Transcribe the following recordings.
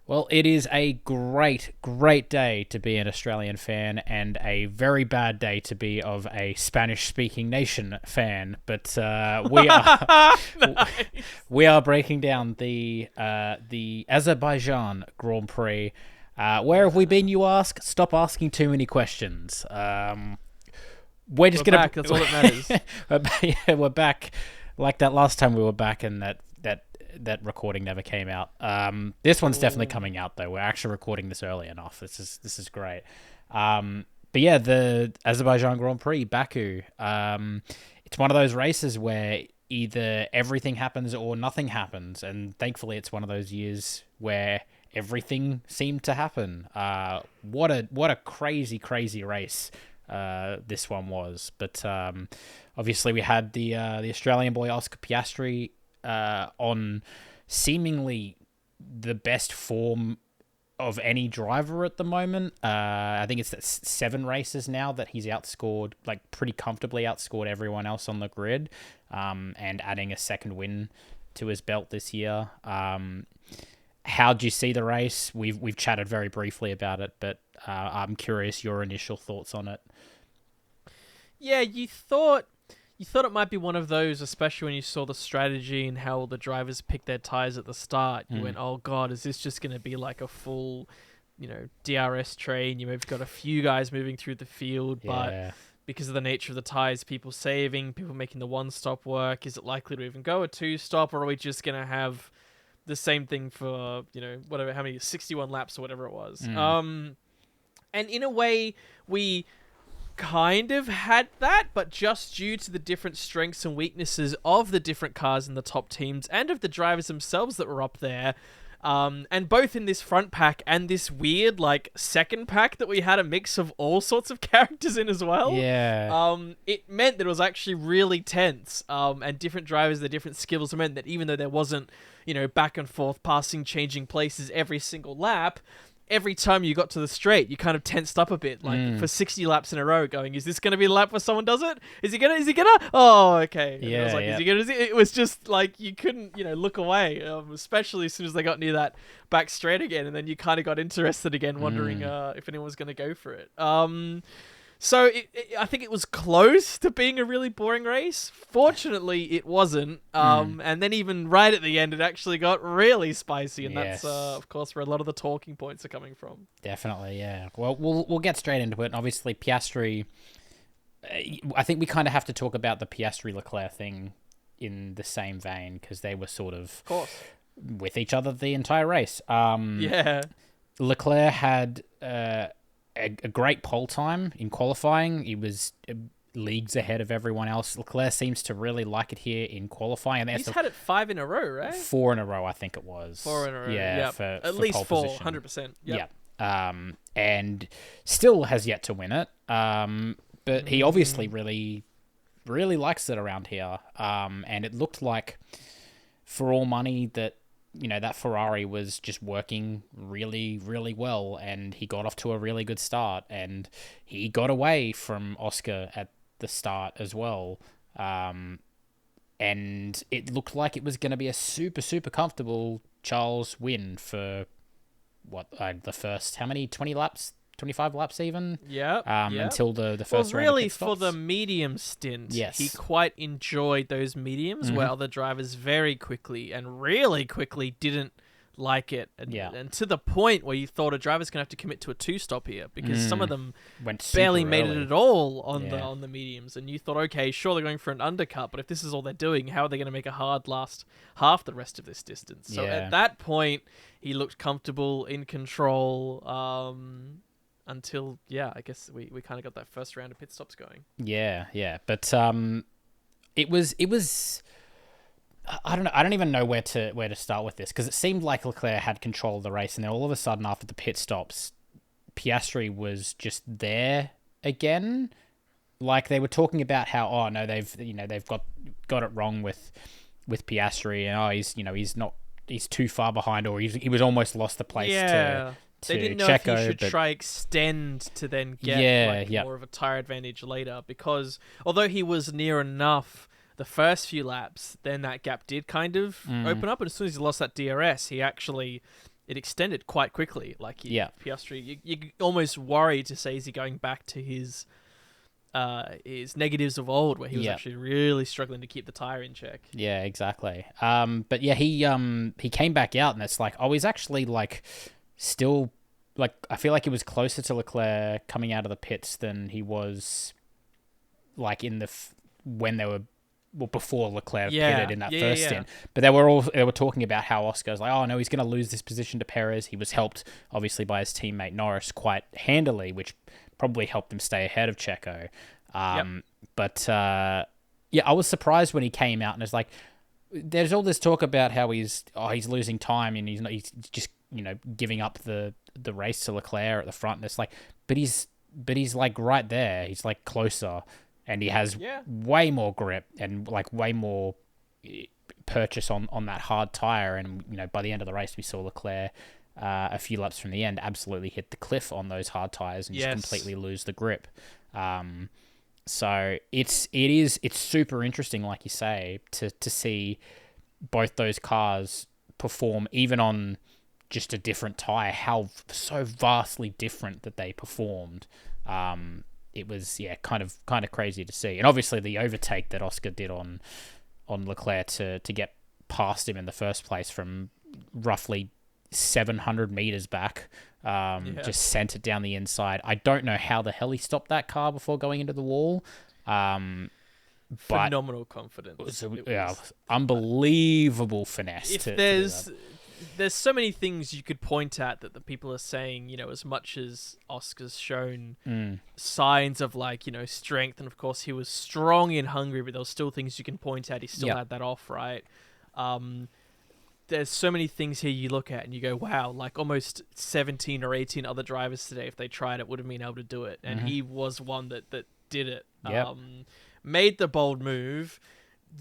Well, it is a great, great day to be an Australian fan and a very bad day to be of a Spanish-speaking nation fan. But Nice. we are breaking down the Azerbaijan Grand Prix. Where have we been, you ask? Stop asking too many questions. We're just We're gonna back. That's all that matters. we're back like that last time we were back, and that recording never came out. This one's definitely coming out though. We're actually recording this early enough. This is great. But yeah, the Azerbaijan Grand Prix, Baku. It's one of those races where either everything happens or nothing happens, and thankfully, it's one of those years where everything seemed to happen. What a crazy race this one was. But obviously, we had the Australian boy Oscar Piastri on seemingly the best form of any driver at the moment. I think it's 7 races now that he's outscored, like pretty comfortably outscored everyone else on the grid, and adding a second win to his belt this year. How'd you see the race? We've chatted very briefly about it, but I'm curious your initial thoughts on it. Yeah, you thought it might be one of those, especially when you saw the strategy and how all the drivers picked their tires at the start. You went, "Oh God, is this just going to be like a full, DRS train?" You've got a few guys moving through the field, but because of the nature of the tires, people saving, people making the one-stop work. Is it likely to even go a two-stop, or are we just going to have the same thing for whatever, how many 61 laps or whatever it was? And in a way, we kind of had that, but just due to the different strengths and weaknesses of the different cars in the top teams and of the drivers themselves that were up there, and both in this front pack and this weird second pack that we had a mix of all sorts of characters in as well. It meant that it was actually really tense, and different drivers, the different skills meant that even though there wasn't back and forth passing, changing places every single lap, every time you got to the straight, you kind of tensed up a bit, for 60 laps in a row, going, "Is this going to be a lap where someone does it? Is he gonna? Oh, okay." And I was like, "Is he gonna?" It was just like you couldn't, look away, especially as soon as they got near that back straight again, and then you kind of got interested again, wondering if anyone was going to go for it. So I think it was close to being a really boring race. Fortunately, it wasn't. And then even right at the end, it actually got really spicy, and that's of course where a lot of the talking points are coming from. Definitely, yeah. Well, we'll get straight into it. And obviously, Piastri. I think we kind of have to talk about the Piastri Leclerc thing in the same vein, because they were sort of course with each other the entire race. Leclerc had a great pole time in qualifying. He was leagues ahead of everyone else. Leclerc seems to really like it here in qualifying. He's had it 5 in a row, right? 4 in a row, I think it was. 4 in a row, yeah. For At least 4, position. 100%. Yep. And still has yet to win it. But he obviously really, really likes it around here. And it looked like, for all money, that that Ferrari was just working really, really well, and he got off to a really good start, and he got away from Oscar at the start as well. And it looked like it was going to be a super, super comfortable Charles win for the first, how many, 20 laps? 25 laps even? Until the first round of really, pit stops. for the medium stint, yes, he quite enjoyed those mediums where other drivers very quickly and really quickly didn't like it. And to the point where you thought a driver's going to have to commit to a 2-stop here, because some of them barely made it at all on the mediums. And you thought, okay, sure, they're going for an undercut, but if this is all they're doing, how are they going to make a hard last half the rest of this distance? So at that point, he looked comfortable, in control, until I guess we kind of got that first round of pit stops going. But it was I don't even know where to start with this, because it seemed like Leclerc had control of the race, and then all of a sudden after the pit stops, Piastri was just there again. Like, they were talking about how they've got it wrong with Piastri, and he's too far behind, or he was almost lost the place to they didn't know Checo, if you should try extend to then get more of a tire advantage later, because although he was near enough the first few laps, then that gap did kind of open up, and as soon as he lost that DRS, he actually it extended quite quickly. Like Piastri, you almost worry to say, is he going back to his negatives of old, where he was actually really struggling to keep the tire in check. Yeah, exactly. But yeah, he came back out, and it's like, oh, he's actually like still like, I feel like he was closer to Leclerc coming out of the pits than he was like in the when they were. Well, before Leclerc pitted in that first stint. But they were talking about how Oscar's like, oh no, he's going to lose this position to Perez. He was helped obviously by his teammate Norris quite handily, which probably helped him stay ahead of Checo. But I was surprised when he came out, and it's like, there's all this talk about how he's losing time, and he's just giving up the race to Leclerc at the front. And it's like, but he's like right there. He's like closer. And he has way more grip and like way more purchase on that hard tire. And, by the end of the race, we saw Leclerc a few laps from the end absolutely hit the cliff on those hard tires and just completely lose the grip. So it's super interesting, like you say, to see both those cars perform even on just a different tire, how so vastly different that they performed. It was kind of crazy to see, and obviously the overtake that Oscar did on Leclerc to get past him in the first place from roughly 700 meters back, just sent it down the inside. I don't know how the hell he stopped that car before going into the wall. Phenomenal confidence. Unbelievable finesse. There's so many things you could point at that the people are saying, as much as Oscar's shown signs of strength, and of course he was strong in Hungary, but there was still things you can point at. He still had that off, right? There's so many things here you look at and you go, wow, like almost 17 or 18 other drivers today, if they tried it, would have been able to do it. And he was one that did it. Made the bold move.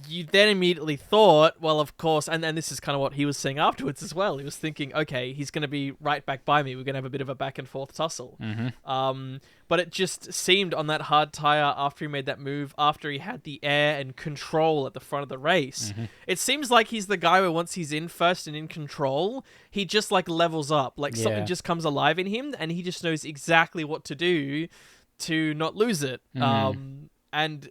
You then immediately thought, well, of course, and this is kind of what he was saying afterwards as well. He was thinking, okay, he's going to be right back by me. We're going to have a bit of a back and forth tussle. But it just seemed on that hard tire after he made that move, after he had the air and control at the front of the race, it seems like he's the guy where once he's in first and in control, he just like levels up. Like something just comes alive in him, and he just knows exactly what to do to not lose it. And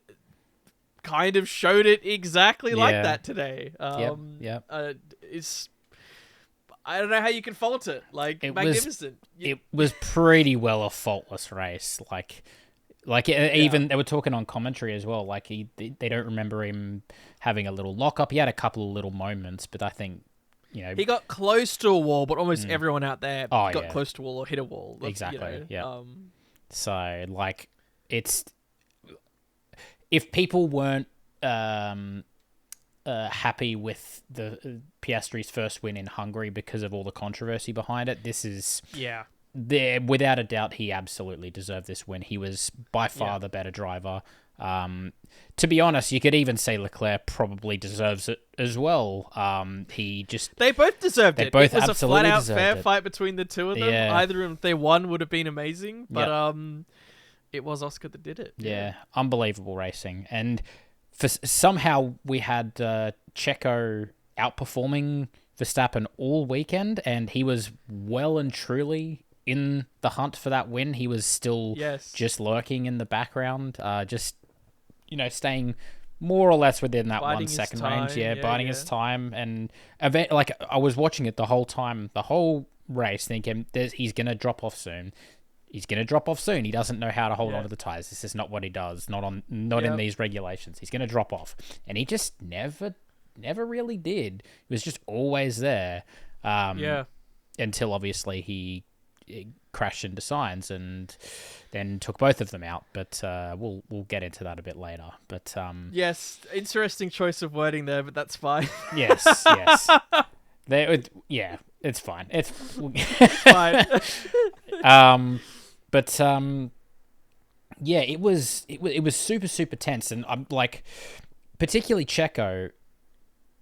kind of showed it exactly like that today. It's, I don't know how you can fault it. Like, magnificent. It was pretty well a faultless race. Even they were talking on commentary as well. Like they don't remember him having a little lock up. He had a couple of little moments, but I think he got close to a wall, but almost everyone out there got close to a wall or hit a wall. Exactly. So like it's. If people weren't happy with the Piastri's first win in Hungary because of all the controversy behind it, this is without a doubt he absolutely deserved this win. He was by far the better driver. To be honest, you could even say Leclerc probably deserves it as well. They both deserved it. Both it was absolutely a flat-out fair it. Fight between the two of them. Either if they won would have been amazing, but it was Oscar that did it. Yeah, unbelievable racing. And somehow we had Checo outperforming Verstappen all weekend, and he was well and truly in the hunt for that win. He was still just lurking in the background, staying more or less within that biding 1 second time, range. Biding his time. And I was watching it the whole time, the whole race, thinking he's going to drop off soon. He doesn't know how to hold onto the tires. This is not what he does. Not in these regulations. He's going to drop off, and he just never really did. He was just always there. Until obviously he crashed into Sainz and then took both of them out. But we'll get into that a bit later. But yes, interesting choice of wording there, but that's fine. yes. It's fine. It's fine. It was super, super tense, and I'm like, particularly Checo.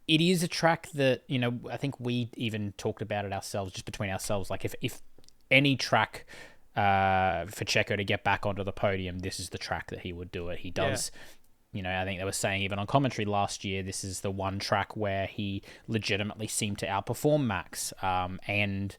It is a track that I think we even talked about it ourselves, just between ourselves. Like if any track for Checo to get back onto the podium, this is the track that he would do it. He does I think they were saying even on commentary last year, this is the one track where he legitimately seemed to outperform Max. And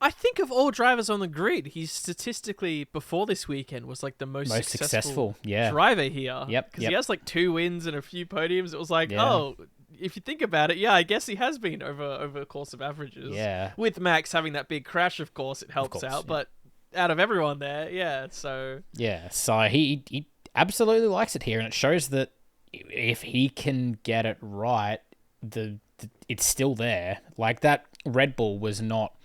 I think of all drivers on the grid, he's statistically, before this weekend, was like the most successful driver here. Yep. Because he has like 2 wins and a few podiums. It was like, Yeah. oh, if you think about it, I guess he has been over the course of averages. Yeah. With Max having that big crash, of course, it helps out. Yeah. But out of everyone there, so... Yeah, so he absolutely likes it here, and it shows that if he can get it right, it's still there. Like, that Red Bull was not...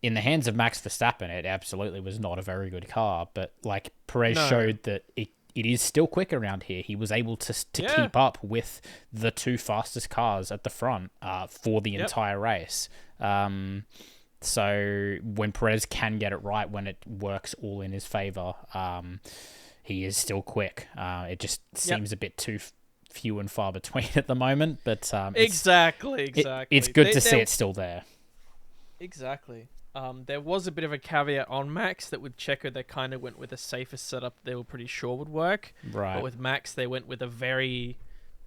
In the hands of Max Verstappen, it absolutely was not a very good car, but like Perez showed that it is still quick around here. He was able to keep up with the 2 fastest cars at the front for the entire race. So when Perez can get it right, when it works all in his favor, he is still quick. It just seems a bit too few and far between at the moment, but exactly. It's good to see it's still there. Exactly. There was a bit of a caveat on Max that with Checo, they kind of went with a safer setup they were pretty sure would work. Right. But with Max, they went with a very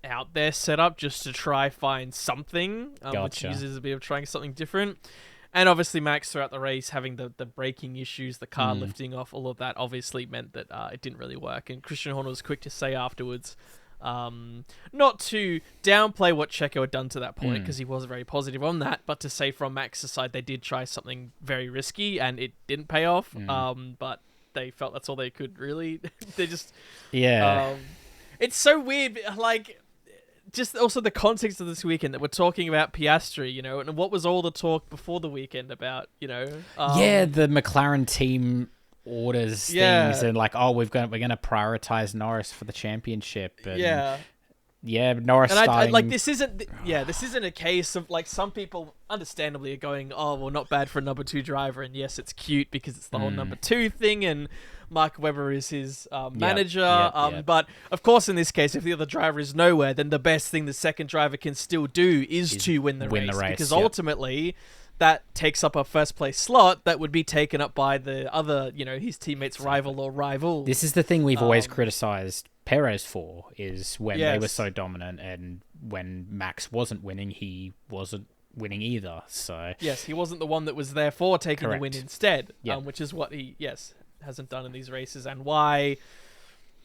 out there setup just to try find something, which uses a bit of trying something different. And obviously Max throughout the race having the braking issues, the car lifting off, all of that obviously meant that it didn't really work. And Christian Horner was quick to say afterwards, not to downplay what Checo had done to that point, because he was very positive on that, but to say from Max's side they did try something very risky and it didn't pay off, but they felt that's all they could really. They just... Yeah. It's so weird, like... Just also the context of this weekend that we're talking about Piastri, and what was all the talk before the weekend about, the McLaren team orders things and like, we're going to prioritize Norris for the championship. And Norris and starting... like this isn't a case of like some people understandably are going, oh well, not bad for a number 2 driver, and yes, it's cute because it's the whole number 2 thing and Mark Webber is his manager. But of course, in this case, if the other driver is nowhere, then the best thing the second driver can still do is to win the race. Because ultimately, that takes up a first place slot that would be taken up by the other, his teammate's rival or rivals. This is the thing we've always criticized Perez for, is when they were so dominant, and when Max wasn't winning, he wasn't winning either. So yes, he wasn't the one that was there for taking the win instead, which is what he hasn't done in these races, and why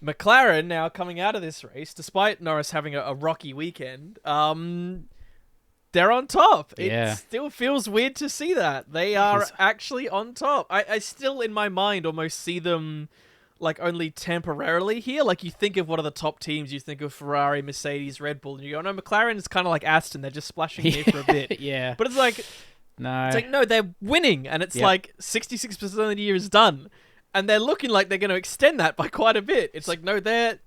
McLaren now coming out of this race, despite Norris having a rocky weekend, they're on top. It still feels weird to see that. They are actually on top. I still, in my mind, almost see them like only temporarily here. Like, you think of what are the top teams, you think of Ferrari, Mercedes, Red Bull, and you go, no, McLaren is kind of like Aston. They're just splashing here for a bit. But it's like, no, they're winning, and it's like 66% of the year is done. And they're looking like they're going to extend that by quite a bit. It's like, no, they're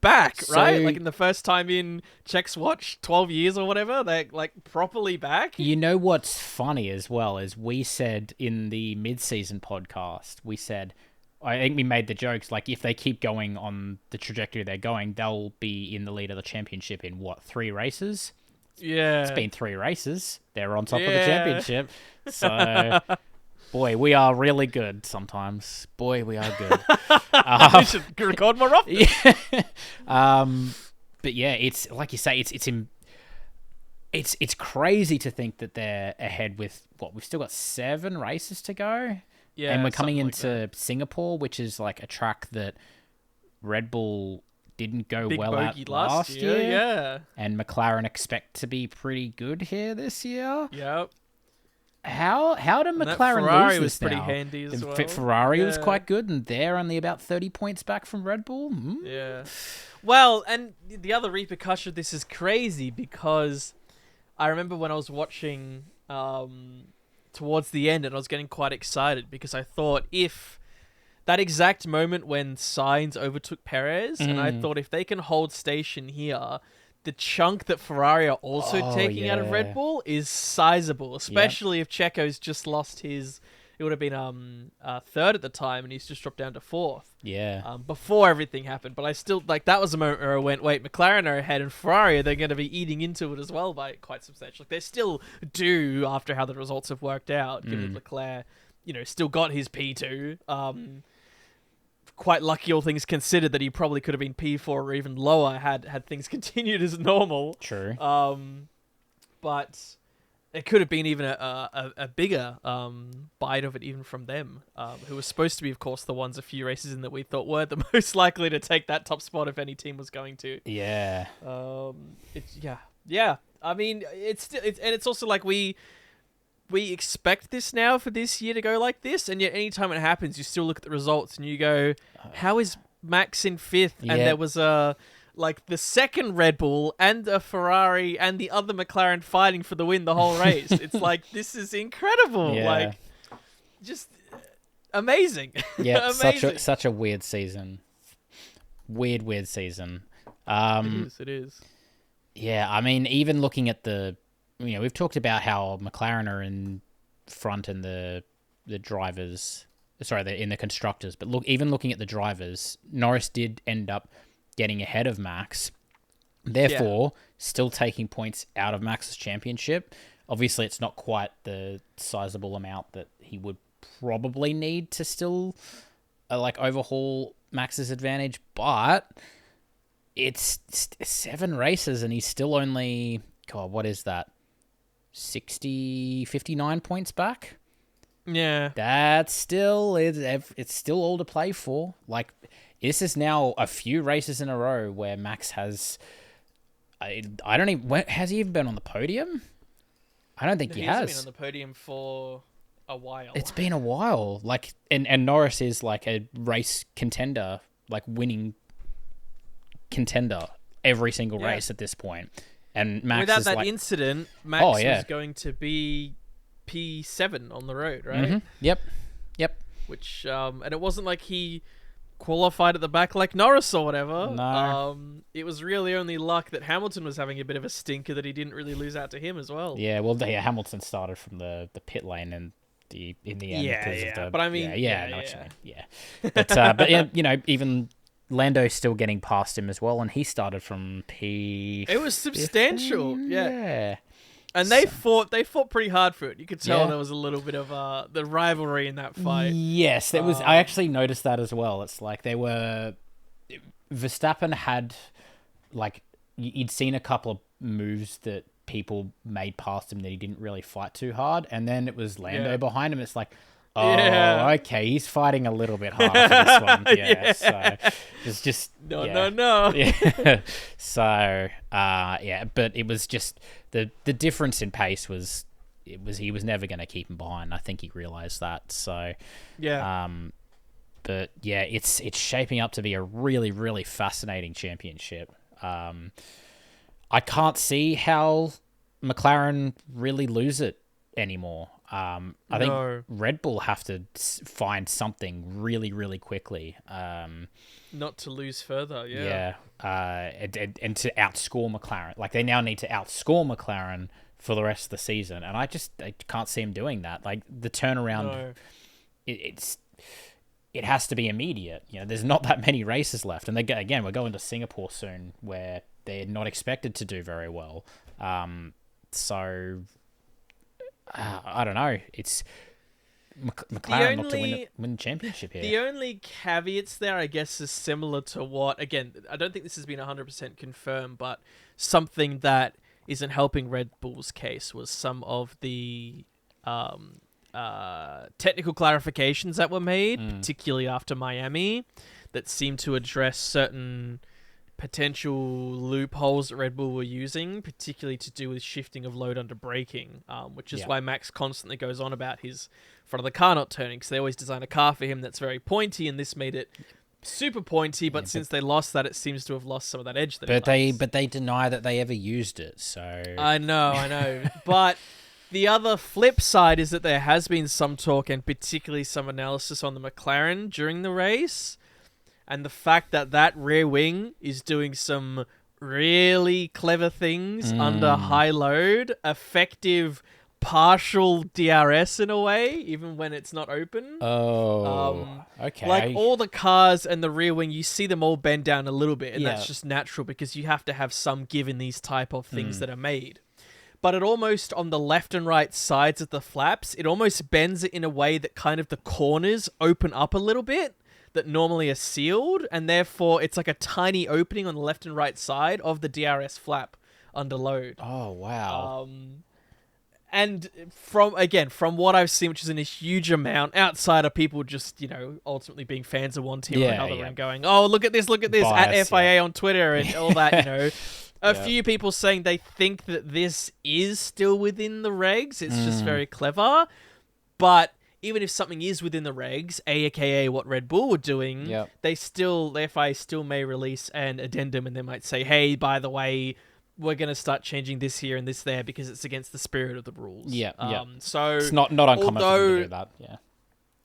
back, right? Like in the first time in Czech's watch 12 years or whatever, they're like properly back. You know what's funny as well is we said in the mid-season podcast, I think we made the jokes, like if they keep going on the trajectory they're going, they'll be in the lead of the championship in 3 races? Yeah. It's been 3 races. They're on top of the championship. So... Boy, we are really good sometimes. Boy, we are good. We should record more often. But yeah, it's like you say, it's crazy to think that they're ahead with we've still got 7 races to go. Yeah, and we're coming into Singapore, which is like a track that Red Bull didn't go well at last year. Yeah, and McLaren expect to be pretty good here this year. Yep. How did McLaren Ferrari lose was this pretty now? handy as well. Ferrari was quite good, and they're only about 30 points back from Red Bull. Yeah. Well, and the other repercussion of this is crazy, because I remember when I was watching towards the end, and I was getting quite excited because I thought if that exact moment when Sainz overtook Perez, and I thought if they can hold station here, the chunk that Ferrari are also taking out of Red Bull is sizable, especially if Checo's just lost his... It would have been 3rd at the time, and he's just dropped down to 4th. Yeah. Before everything happened. But I still... Like, that was a moment where I went, wait, McLaren are ahead, and Ferrari, they're going to be eating into it as well by quite substantial. Like, they still do, after how the results have worked out, given Leclerc, still got his P2. quite lucky, all things considered, that he probably could have been P4 or even lower had things continued as normal. True. But it could have been even a bigger bite of it even from them, who were supposed to be, of course, the ones a few races in that we thought were the most likely to take that top spot if any team was going to. Yeah. Yeah. I mean, it's also like we expect this now for this year to go like this, and yet anytime it happens, you still look at the results and you go, how is Max in 5th? Yeah. And there was like the second Red Bull and a Ferrari and the other McLaren fighting for the win the whole race. It's like, this is incredible. Yeah. Like, just amazing. Yeah, Amazing. such a weird season. Weird season. It is. Yeah, I mean, even looking at we've talked about how McLaren are in front in the drivers, in the constructors, but even looking at the drivers, Norris did end up getting ahead of Max, therefore still taking points out of Max's championship. Obviously, it's not quite the sizable amount that he would probably need to still overhaul Max's advantage, but it's 7 races and he's still only, God, what is that? 59 points back? Yeah. That's still, it's still all to play for. Like, this is now a few races in a row where Max has, I don't even, has he even been on the podium? I don't think he has. He hasn't been on the podium for a while. It's been a while. Like, and Norris is like a race contender, like winning contender every single race at this point. And Max without is that like, incident, Max was going to be P7 on the road, right? Mm-hmm. Yep. Which and it wasn't like he qualified at the back like Norris or whatever. No. It was really only luck that Hamilton was having a bit of a stinker that he didn't really lose out to him as well. Yeah, well, Hamilton started from the pit lane and in the end because of the. But I mean, I know what you mean. Yeah, but even Lando's still getting past him as well, and he started from P. It was substantial. 15? Yeah. And they fought pretty hard for it. You could tell there was a little bit of the rivalry in that fight. Yes, there was. I actually noticed that as well. It's like Verstappen had, like, you'd seen a couple of moves that people made past him that he didn't really fight too hard, and then it was Lando behind him. It's like, oh, okay, he's fighting a little bit harder for this one. Yeah, so it's just no. Yeah. So, but it was just the difference in pace was he was never going to keep him behind. I think he realized that. So, but yeah, it's shaping up to be a really, really fascinating championship. I can't see how McLaren really lose it anymore. I think Red Bull have to find something really, really quickly. Not to lose further, and to outscore McLaren. Like, they now need to outscore McLaren for the rest of the season, and I can't see him doing that. Like, the turnaround, it has to be immediate. You know, there's not that many races left, and we're going to Singapore soon, where they're not expected to do very well. So. I don't know. It's McLaren not to win the championship here. The only caveats there, I guess, is similar to what, again, I don't think this has been 100% confirmed, but something that isn't helping Red Bull's case was some of the technical clarifications that were made, particularly after Miami, that seemed to address certain potential loopholes that Red Bull were using, particularly to do with shifting of load under braking, which is why Max constantly goes on about his front of the car not turning, because they always design a car for him that's very pointy, and this made it super pointy, but since they lost that, it seems to have lost some of that edge. But they deny that they ever used it, so... I know. But the other flip side is that there has been some talk, and particularly some analysis on the McLaren during the race, and the fact that rear wing is doing some really clever things under high load, effective partial DRS in a way, even when it's not open. Okay. Like, all the cars and the rear wing, you see them all bend down a little bit, and that's just natural because you have to have some give in these type of things that are made. But it almost, on the left and right sides of the flaps, it almost bends it in a way that kind of the corners open up a little bit, that normally are sealed, and therefore it's like a tiny opening on the left and right side of the DRS flap under load. Oh, wow. And from what I've seen, which isn't a huge amount, outside of people just, ultimately being fans of one team or another and going, oh, look at this, Bias, at FIA on Twitter and all that, A Yeah. few people saying they think that this is still within the regs. It's just very clever. But even if something is within the regs, aka what Red Bull were doing, Yep. the FIA still may release an addendum and they might say, hey, by the way, we're going to start changing this here and this there because it's against the spirit of the rules. Yeah, yeah. So It's not uncommon for them to do that, yeah.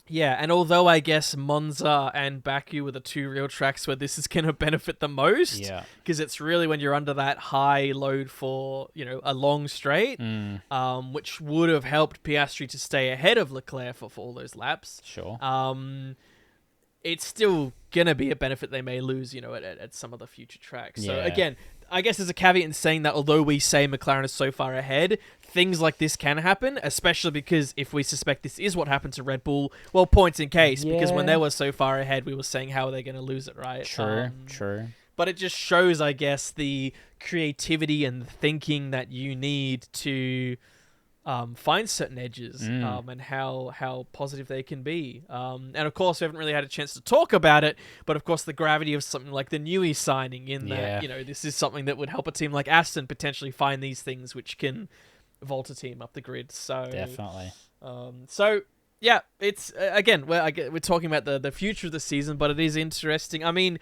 Yeah, and although I guess Monza and Baku were the two real tracks where this is going to benefit the most, Yeah. because it's really when you're under that high load for, a long straight, which would have helped Piastri to stay ahead of Leclerc for all those laps. Sure. It's still going to be a benefit they may lose, at some of the future tracks. So Yeah. again, I guess there's a caveat in saying that although we say McLaren is so far ahead, things like this can happen, especially because if we suspect this is what happened to Red Bull, well, points in case, because when they were so far ahead, we were saying how are they going to lose it, right? True. But it just shows, I guess, the creativity and thinking that you need to find certain edges and how positive they can be. And of course, we haven't really had a chance to talk about it, but of course, the gravity of something like the Newey signing in that, this is something that would help a team like Aston potentially find these things which can vault a team up the grid. So Definitely. Yeah, it's again, we're talking about the future of the season, but it is interesting. I mean,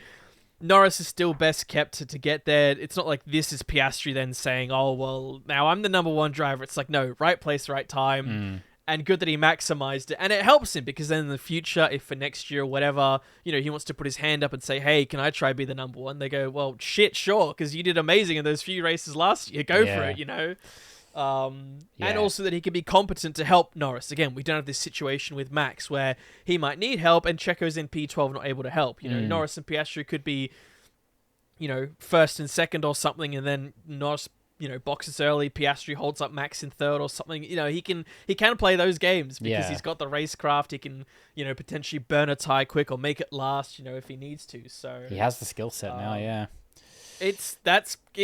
Norris is still best kept to get there. It's not like this is Piastri then saying, oh, well, now I'm the number one driver. It's like, no, right place, right time. And good that he maximized it. And it helps him because then in the future, if for next year or whatever, he wants to put his hand up and say, hey, can I try be the number one? They go, well, shit, sure, because you did amazing in those few races last year. Go for it, And also that he can be competent to help Norris. Again, we don't have this situation with Max where he might need help and Checo's in P12 not able to help. Norris and Piastri could be, first and second or something, and then Norris, boxes early, Piastri holds up Max in third or something. He can play those games because he's got the racecraft. He can, potentially burn a tire quick or make it last, if he needs to. So he has the skill set now, yeah. It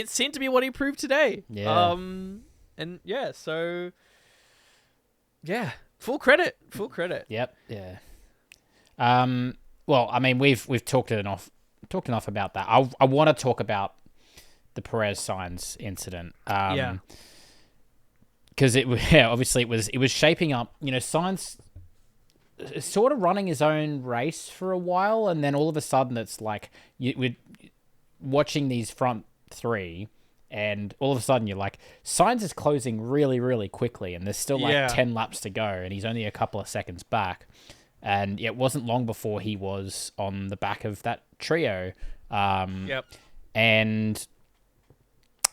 seemed to be what he proved today. Yeah. And full credit. Yep. Yeah. Well, I mean, we've talked enough about that. I want to talk about the Perez Sainz incident. Because obviously it was shaping up. Sainz sort of running his own race for a while, and then all of a sudden it's like we're watching these front three. And all of a sudden, you're like, Sainz is closing really, really quickly, and there's still 10 laps to go, and he's only a couple of seconds back. And it wasn't long before he was on the back of that trio. And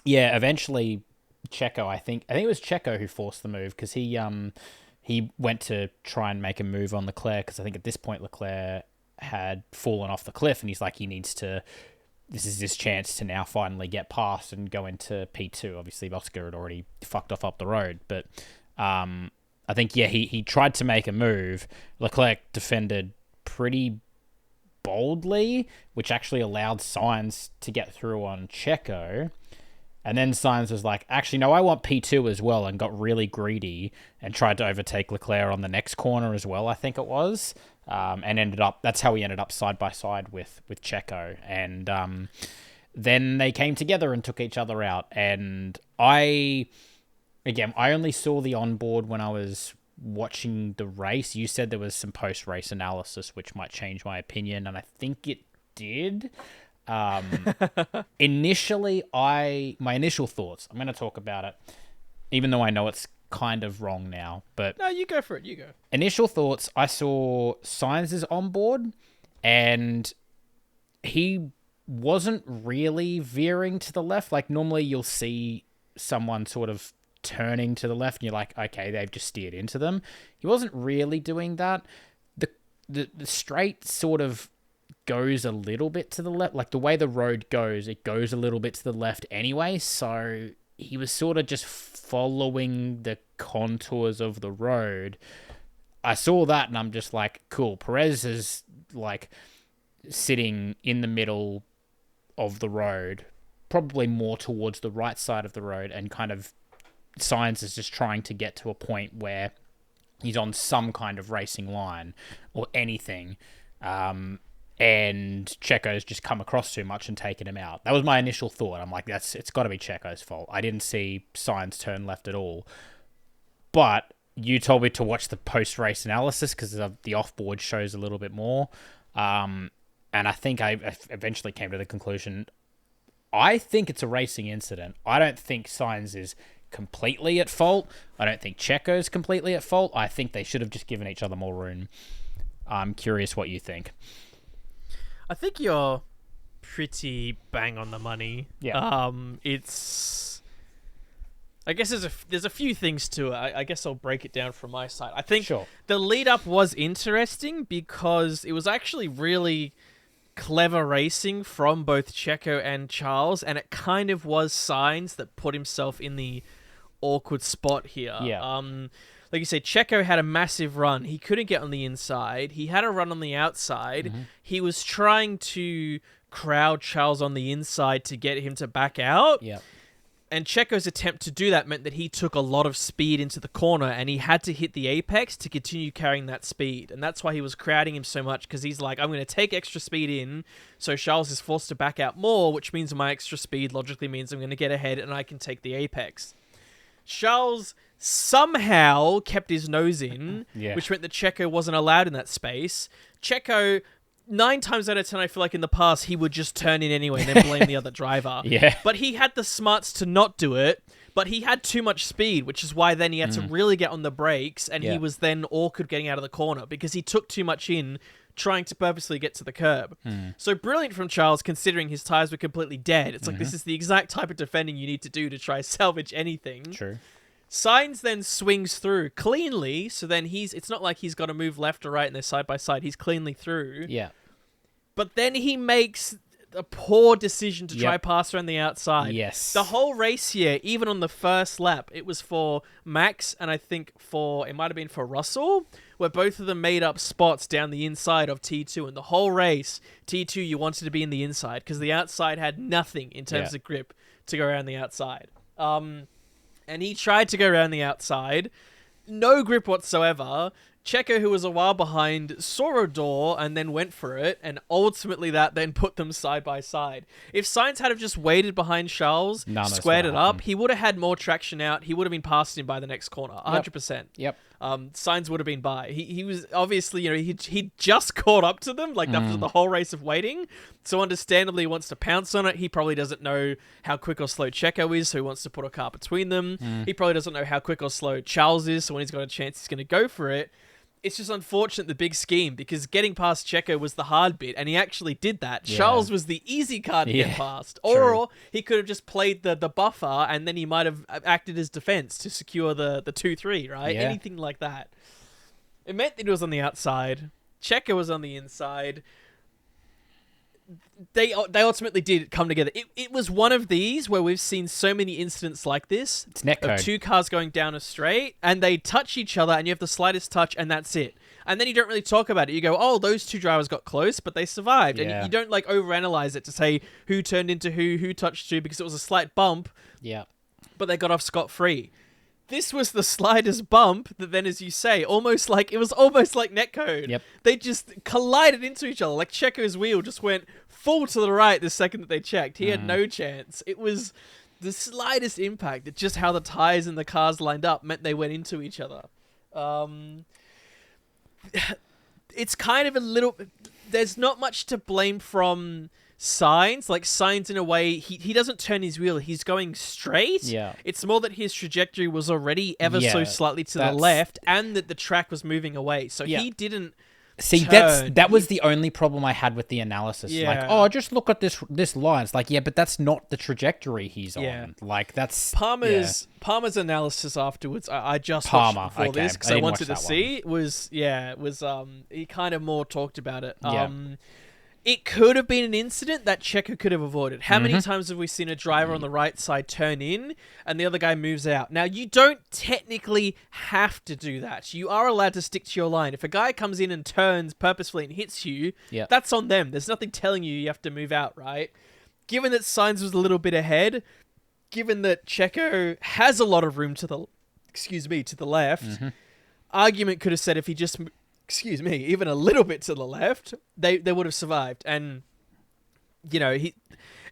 eventually, Checo, I think it was Checo who forced the move because he went to try and make a move on Leclerc because I think at this point Leclerc had fallen off the cliff, and he's like, this is his chance to now finally get past and go into P2. Obviously, Oscar had already fucked off up the road. But I think, he tried to make a move. Leclerc defended pretty boldly, which actually allowed Sainz to get through on Checo. And then Sainz was like, actually, no, I want P2 as well, and got really greedy and tried to overtake Leclerc on the next corner as well, I think it was. And that's how he ended up side by side with Checo. And then they came together and took each other out. And I only saw the onboard when I was watching the race. You said there was some post-race analysis, which might change my opinion, and I think it did. Initially, my initial thoughts, I'm going to talk about it, even though I know it's kind of wrong now, but no, you go for it. You go. Initial thoughts, I saw Sainz's onboard, and he wasn't really veering to the left. Like normally you'll see someone sort of turning to the left and you're like, okay, they've just steered into them. He wasn't really doing that. The straight sort of goes a little bit to the left. Like the way the road goes, it goes a little bit to the left anyway. So he was sort of just following the contours of the road. I saw that and I'm just like, cool. Perez is like sitting in the middle of the road, probably more towards the right side of the road, and kind of Sainz is just trying to get to a point where he's on some kind of racing line or anything, and Checo's just come across too much and taken him out. That was my initial thought. I'm like, it's got to be Checo's fault. I didn't see Sainz turn left at all. But you told me to watch the post-race analysis because the off-board shows a little bit more. And I think I eventually came to the conclusion, I think it's a racing incident. I don't think Sainz is completely at fault. I don't think Checo's completely at fault. I think they should have just given each other more room. I'm curious what you think. I think you're pretty bang on the money. Yeah. I guess there's a few things to it. I guess I'll break it down from my side. I think Sure. the lead up was interesting because it was actually really clever racing from both Checo and Charles, and it kind of was Sainz that put himself in the awkward spot here. Yeah. Like you say, Checo had a massive run. He couldn't get on the inside. He had a run on the outside. Mm-hmm. He was trying to crowd Charles on the inside to get him to back out. Yeah. And Checo's attempt to do that meant that he took a lot of speed into the corner, and he had to hit the apex to continue carrying that speed. And that's why he was crowding him so much, because he's like, I'm going to take extra speed in, so Charles is forced to back out more, which means my extra speed logically means I'm going to get ahead and I can take the apex. Charles somehow kept his nose in, which meant that Checo wasn't allowed in that space. Checo, 9 times out of 10, I feel like in the past, he would just turn in anyway and then blame the other driver. Yeah. But he had the smarts to not do it, but he had too much speed, which is why then he had to really get on the brakes, and he was then awkward getting out of the corner because he took too much in trying to purposely get to the curb. So brilliant from Charles, considering his tyres were completely dead. It's like, this is the exact type of defending you need to do to try salvage anything. True. Sainz then swings through cleanly, so then it's not like he's got to move left or right and they're side by side. He's cleanly through. Yeah. But then he makes a poor decision to try pass around the outside. Yes. The whole race here, even on the first lap, it was for Max and I think it might have been for Russell, where both of them made up spots down the inside of T2. And the whole race, T2, you wanted to be in the inside because the outside had nothing in terms of grip to go around the outside. And he tried to go around the outside. No grip whatsoever. Checo, who was a while behind, saw a door and then went for it, and ultimately that then put them side by side. If Sainz had have just waited behind Charles, squared it up, he would have had more traction out. He would have been past him by the next corner, 100%. Yep. Sainz would have been by. He was obviously, he just caught up to them, like after the whole race of waiting. So understandably, he wants to pounce on it. He probably doesn't know how quick or slow Checo is, so he wants to put a car between them. He probably doesn't know how quick or slow Charles is, so when he's got a chance, he's going to go for it. It's just unfortunate, the big scheme, because getting past Checo was the hard bit, and he actually did that. Yeah. Charles was the easy card to get past. Or he could have just played the buffer, and then he might have acted as defense to secure the 2-3, right? Yeah. Anything like that. It meant that he was on the outside. Checo was on the inside. They ultimately did come together. It was one of these where we've seen so many incidents like this. It's netcode. Of 2 cars going down a straight, and they touch each other, and you have the slightest touch, and that's it. And then you don't really talk about it. You go, oh, those 2 drivers got close, but they survived. Yeah. And you don't like overanalyze it to say who turned into who touched who, because it was a slight bump. Yeah. But they got off scot-free. This was the slightest bump that then, as you say, it was almost like netcode. Yep. They just collided into each other. Like Checo's wheel just went full to the right the second that they checked. He had no chance. It was the slightest impact. It's just how the tires and the cars lined up meant they went into each other. It's kind of a little... There's not much to blame from Sainz. Like, Sainz, in a way, he doesn't turn his wheel. He's going straight. Yeah. It's more that his trajectory was already ever so slightly to the left, and that the track was moving away. So he didn't... See, that was the only problem I had with the analysis. Yeah. Like, just look at this line. It's like, but that's not the trajectory he's on. Like, that's... Palmer's analysis afterwards, I just watched before this, because I wanted to see, he kind of more talked about it. It could have been an incident that Checo could have avoided. How many times have we seen a driver on the right side turn in and the other guy moves out? Now, you don't technically have to do that. You are allowed to stick to your line. If a guy comes in and turns purposefully and hits you, that's on them. There's nothing telling you have to move out, right? Given that Sainz was a little bit ahead, given that Checo has a lot of room to the left, argument could have said if he just... even a little bit to the left, they would have survived. And, you know,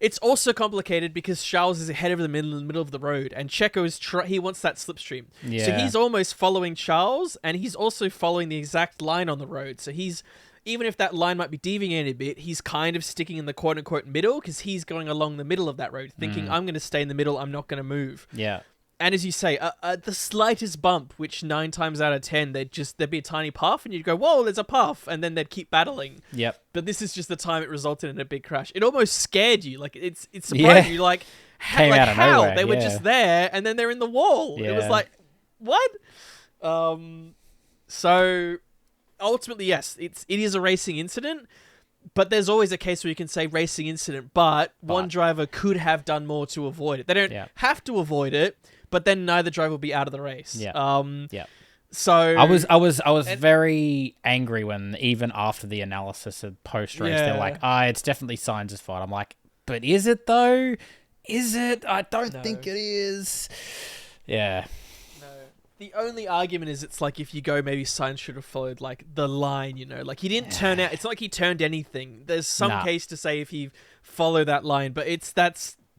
it's also complicated because Charles is ahead of them in the middle of the road, and Checo is he wants that slipstream. Yeah. So he's almost following Charles, and he's also following the exact line on the road. So he's, even if that line might be deviating a bit, he's kind of sticking in the quote-unquote middle because he's going along the middle of that road, thinking, I'm going to stay in the middle, I'm not going to move. Yeah. And as you say, the slightest bump, which 9 times out of 10, there'd be a tiny puff, and you'd go, whoa, there's a puff, and then they'd keep battling. Yep. But this is just the time it resulted in a big crash. It almost scared you. Like, it's surprising you, like, Came out of how? nowhere, They were just there, and then they're in the wall. Yeah. It was like, what? So, ultimately, yes, it is a racing incident, but there's always a case where you can say racing incident, but one driver could have done more to avoid it. They don't have to avoid it, but then neither driver will be out of the race. Yeah. So I was very angry when even after the analysis of post race, they're like, it's definitely Sainz's fault. I'm like, but is it though? Is it? I don't think it is. Yeah. No. The only argument is it's like if you go, maybe Sainz should have followed like the line, you know, like he didn't turn out. It's not like he turned anything. There's some case to say if he followed that line, but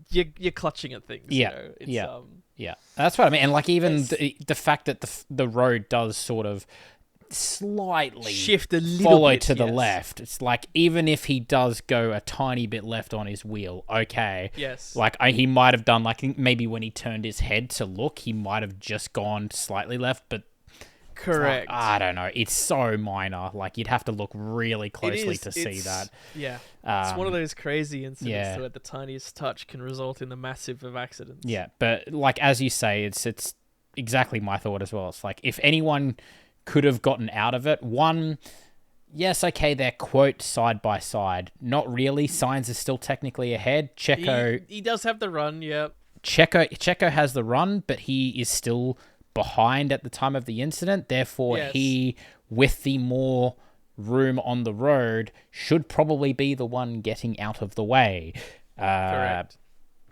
you're clutching at things. Yeah. You know? Yeah, that's what I mean. And like even the fact that the road does sort of slightly shift a little follow bit, to the left. It's like even if he does go a tiny bit left on his wheel, okay. Yes. Like he might have done like maybe when he turned his head to look, he might have just gone slightly left, but correct. Like, I don't know. It's so minor. Like you'd have to look really closely to see that. Yeah. It's one of those crazy incidents where the tiniest touch can result in the massive of accidents. Yeah, but like as you say, it's exactly my thought as well. It's like if anyone could have gotten out of it, one, yes, okay, they're quote side by side. Not really. Sainz is still technically ahead. Checo, he does have the run. Yeah. Checo has the run, but he is still behind at the time of the incident. Therefore, he, with the more room on the road, should probably be the one getting out of the way. Correct.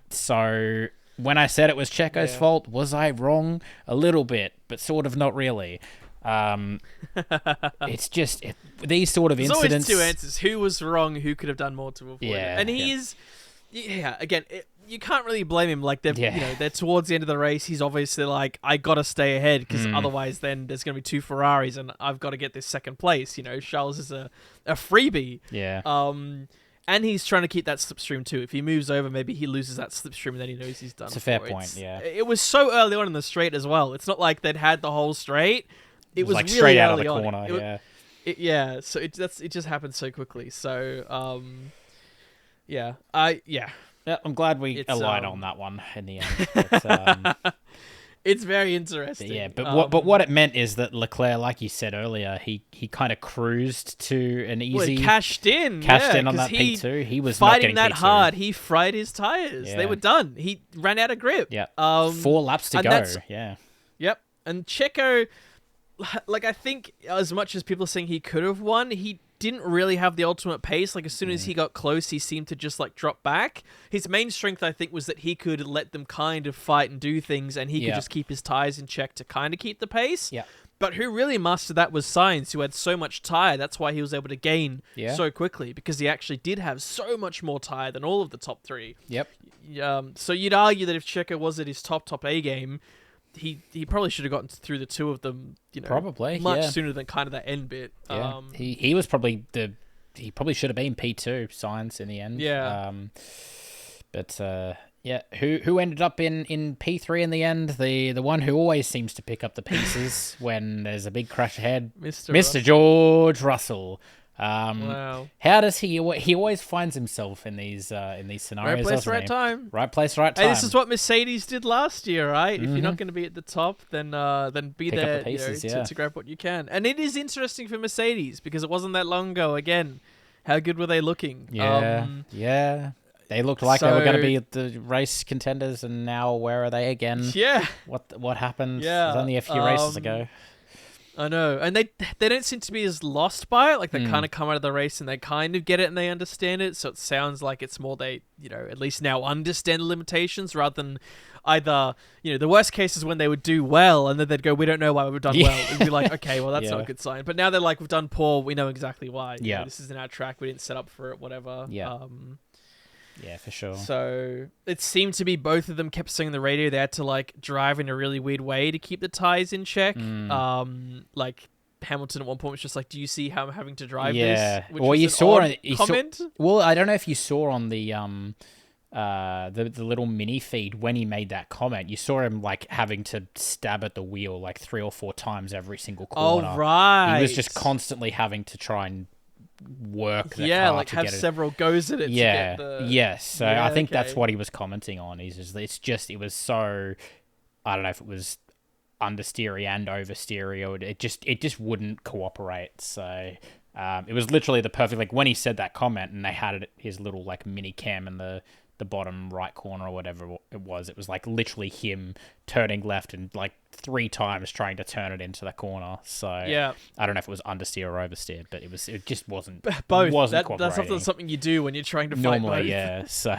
So when I said it was Checo's fault, was I wrong? A little bit, but sort of not really. It's just these sort of There's incidents. There's always two answers: who was wrong, who could have done more to avoid it. And he is, again, you can't really blame him. Like they're towards the end of the race. He's obviously like, I gotta stay ahead because otherwise, then there's gonna be 2 Ferraris and I've got to get this second place. You know, Charles is a freebie. Yeah. And he's trying to keep that slipstream too. If he moves over, maybe he loses that slipstream and then he knows he's done. It's a fair point. It was so early on in the straight as well. It's not like they'd had the whole straight. It was like really straight out of early the on. corner. So it just happened so quickly. So yeah, I'm glad we aligned on that one in the end. But, it's very interesting. Yeah, but what it meant is that Leclerc, like you said earlier, he kind of cruised to an easy. Well, he cashed in on that P2. He was fighting not that P2. hard. He fried his tires. Yeah. They were done. He ran out of grip. Yeah. 4 laps to go. Yeah. Yep. And Checo, like I think as much as people are saying he could have won, he didn't really have the ultimate pace. Like as soon as he got close, he seemed to just like drop back. His main strength, I think, was that he could let them kind of fight and do things, and he could just keep his tires in check to kind of keep the pace. Yeah. But who really mastered that was Sainz, who had so much tire. That's why he was able to gain so quickly, because he actually did have so much more tire than all of the top 3. Yep. So you'd argue that if Checo was at his top A game, he probably should have gotten through the 2 of them, probably much sooner than kind of that end bit. Yeah. He was probably he probably should have been P2 Sainz in the end. Yeah. Who ended up in P3 in the end? The one who always seems to pick up the pieces when there's a big crash ahead. Mr. George Russell. Wow. How does he always finds himself in these scenarios? Right place, right time. Right place, right time. Hey, this is what Mercedes did last year, right? If you're not going to be at the top, then be Pick there up the pieces, to grab what you can. And it is interesting for Mercedes because it wasn't that long ago. Again, How good were they looking? Yeah. They looked like they were going to be the race contenders, and now where are they again? Yeah. What happened? Yeah. It was only a few races ago. I know, and they don't seem to be as lost by it. Like they kind of come out of the race and they kind of get it and they understand it. So it sounds like it's more they, at least now understand the limitations rather than either, the worst case is when they would do well and then they'd go, we don't know why we've done well. And be like, okay, well that's not a good sign. But now they're like, we've done poor, we know exactly why. This isn't our track, we didn't set up for it, whatever. Yeah, for sure. So it seemed to be both of them kept saying on the radio they had to like drive in a really weird way to keep the tires in check. Like Hamilton at one point was just like, "Do you see how I'm having to drive this?" Which well, you saw comment. Well, I don't know if you saw on the little mini feed when he made that comment. You saw him like having to stab at the wheel like 3 or 4 times every single corner. Oh right. He was just constantly having to try and work the car like to have get several goes at it. Yeah, to get the... yes. So I think that's what he was commenting on. It was so, I don't know if it was understeery and oversteery, or it just wouldn't cooperate. So it was literally the perfect, like when he said that comment and they had his little like mini cam in the bottom right corner or whatever it was like literally him turning left and like 3 times trying to turn it into the corner. So I don't know if it was understeer or oversteer, but it just wasn't both. Wasn't That's often something you do when you're trying to fight normally both. Yeah. So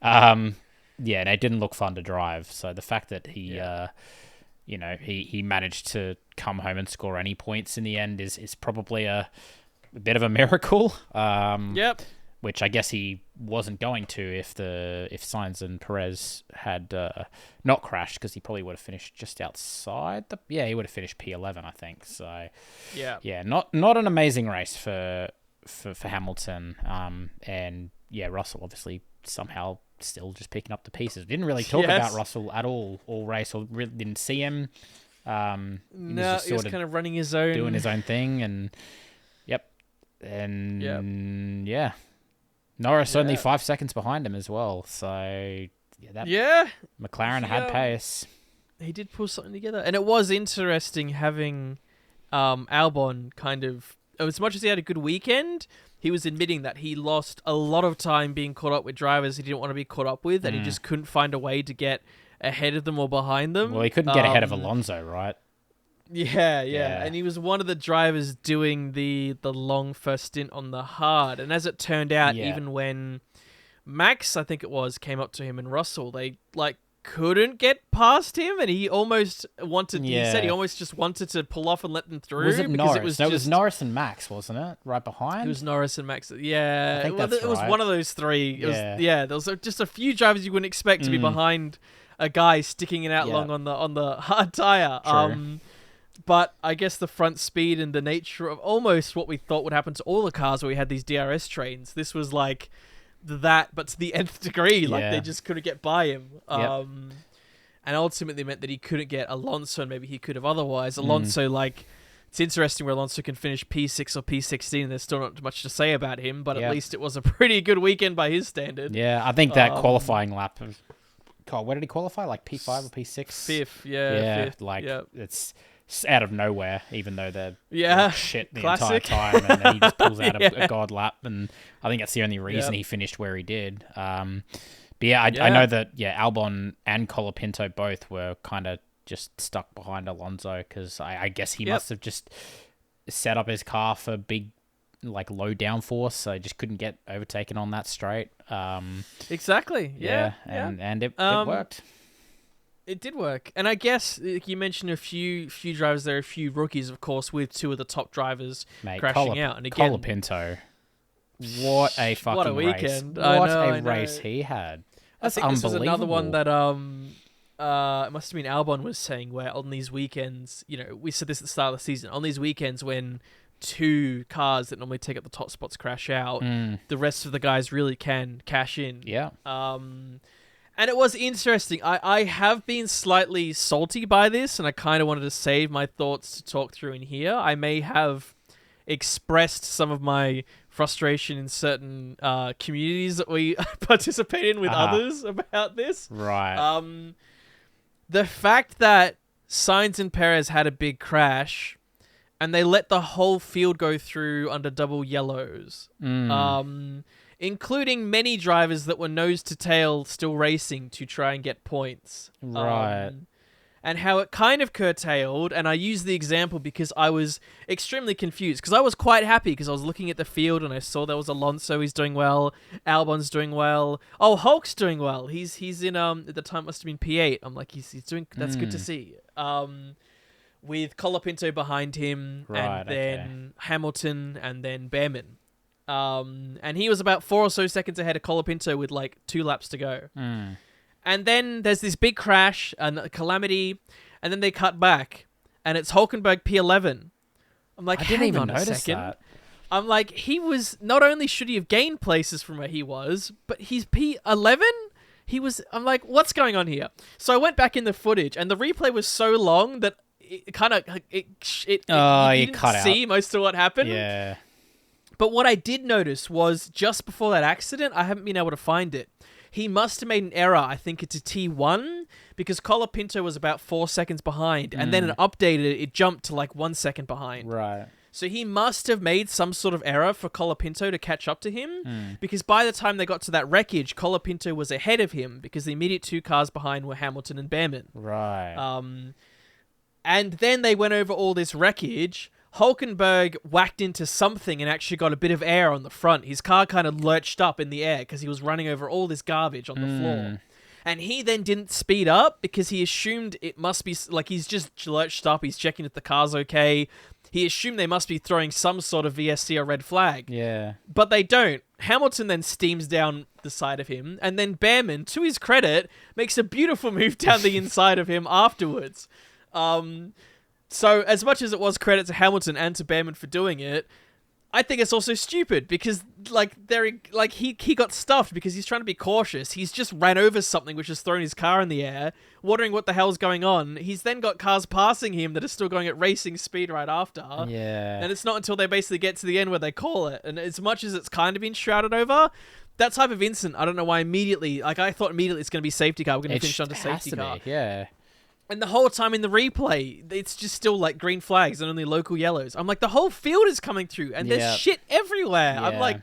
and it didn't look fun to drive. So the fact that he he managed to come home and score any points in the end is probably a bit of a miracle. Which I guess he wasn't going to if Sainz and Perez had not crashed, because he probably would have finished just outside he would have finished P11, I think. So not an amazing race for Hamilton, and Russell obviously somehow still just picking up the pieces. Didn't really talk about Russell at all race, or really didn't see him. No, he was kind of running his own, doing his own thing, and Norris only 5 seconds behind him as well. So McLaren had pace. He did pull something together, and it was interesting having Albon kind of, as much as he had a good weekend, he was admitting that he lost a lot of time being caught up with drivers he didn't want to be caught up with, and he just couldn't find a way to get ahead of them or behind them. Well, he couldn't get ahead of Alonso, right? Yeah, and he was one of the drivers doing the long first stint on the hard, and as it turned out, even when Max, I think it was, came up to him and Russell, they like couldn't get past him, and he almost wanted. He said he almost just wanted to pull off and let them through. Was it Norris? It was Norris and Max, wasn't it? Right behind. It was Norris and Max. Yeah, I think that's it was right. one of those three. There was just a few drivers you wouldn't expect to be behind a guy sticking it out long on the hard tire. True. But I guess the front speed and the nature of almost what we thought would happen to all the cars where we had these DRS trains, this was like that, but to the nth degree. Like they just couldn't get by him. And ultimately meant that he couldn't get Alonso, and maybe he could have otherwise. Alonso, it's interesting where Alonso can finish P6 or P16, and there's still not much to say about him, but at least it was a pretty good weekend by his standard. Yeah, I think that qualifying lap of... God, where did he qualify? Like P5 or P6? Fifth, fifth. It's out of nowhere, even though they're shit the classic. entire time, and then he just pulls out a god lap, and I think that's the only reason he finished where he did. I know that Albon and Colapinto both were kind of just stuck behind Alonso, because I guess he must have just set up his car for big, like low downforce, so just couldn't get overtaken on that straight. Exactly. And it worked. It did work. And I guess you mentioned a few drivers there, a few rookies, of course, with 2 of the top drivers crashing out. And again, Colapinto, what a fucking what a weekend. race. What a race he had. That's I think this was another one unbelievable. that it must have been Albon was saying, where on these weekends, we said this at the start of the season, on these weekends when 2 cars that normally take up the top spots crash out, the rest of the guys really can cash in. Yeah. And it was interesting. I have been slightly salty by this, and I kind of wanted to save my thoughts to talk through in here. I may have expressed some of my frustration in certain communities that we participate in with others about this. Right. The fact that Sainz and Perez had a big crash, and they let the whole field go through under double yellows. Including many drivers that were nose to tail still racing to try and get points. Right. And how it kind of curtailed, and I use the example because I was extremely confused, because I was quite happy because I was looking at the field and I saw there was Alonso, he's doing well, Albon's doing well, oh, Hulk's doing well, he's in, at the time it must have been P8, I'm like, he's doing, that's good to see. With Colapinto behind him, and then Hamilton, and then Behrman. And he was about 4 or so seconds ahead of Colapinto with like 2 laps to go. And then there's this big crash and a calamity, and then they cut back, and it's Hulkenberg P11. I'm like, hang on a second. That. I'm like, he was, not only should he have gained places from where he was, but he's P11? I'm like, what's going on here? So I went back in the footage, and the replay was so long that it kind of, you didn't see most of what happened. Yeah. But what I did notice was just before that accident, I haven't been able to find it. He must have made an error. I think it's a T1 because Colapinto was about 4 seconds behind, and then it updated. It jumped to like 1 second behind. Right. So he must have made some sort of error for Colapinto to catch up to him, because by the time they got to that wreckage, Colapinto was ahead of him because the immediate 2 cars behind were Hamilton and Behrman. Right. And then they went over all this wreckage. Hulkenberg whacked into something and actually got a bit of air on the front. His car kind of lurched up in the air because he was running over all this garbage on the floor. And he then didn't speed up because he assumed it must be, like, he's just lurched up, he's checking if the car's okay. He assumed they must be throwing some sort of VSC or red flag. Yeah. But they don't. Hamilton then steams down the side of him, and then Behrman, to his credit, makes a beautiful move down the inside of him afterwards. So as much as it was credit to Hamilton and to Behrman for doing it, I think it's also stupid because he got stuffed because he's trying to be cautious. He's just ran over something which has thrown his car in the air, wondering what the hell's going on. He's then got cars passing him that are still going at racing speed right after. Yeah. And it's not until they basically get to the end where they call it. And as much as it's kind of been shrouded over, that type of incident, I don't know why immediately, I thought immediately it's going to be safety car. We're going to finish under safety car. Yeah. And the whole time in the replay, it's just still like green flags and only local yellows. I'm like, the whole field is coming through and there's shit everywhere. Yeah. I'm like,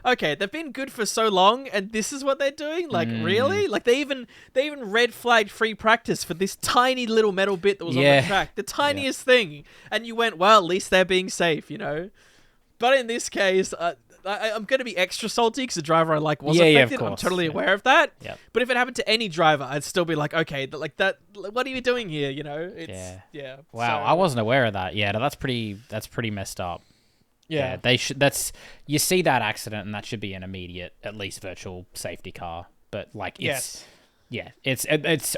okay, they've been good for so long and this is what they're doing? Like, really? Like, they even red flagged free practice for this tiny little metal bit that was on the track. The tiniest thing. And you went, well, at least they're being safe, you know? But in this case, I'm going to be extra salty because the driver I like was affected. Of course. I'm totally aware of that. Yep. But if it happened to any driver, I'd still be like, okay, like that. What are you doing here? You know? It's, yeah. Wow, I wasn't aware of that. Yeah, that's pretty messed up. Yeah, they should. You see that accident, and that should be an immediate, at least virtual safety car. But like, it's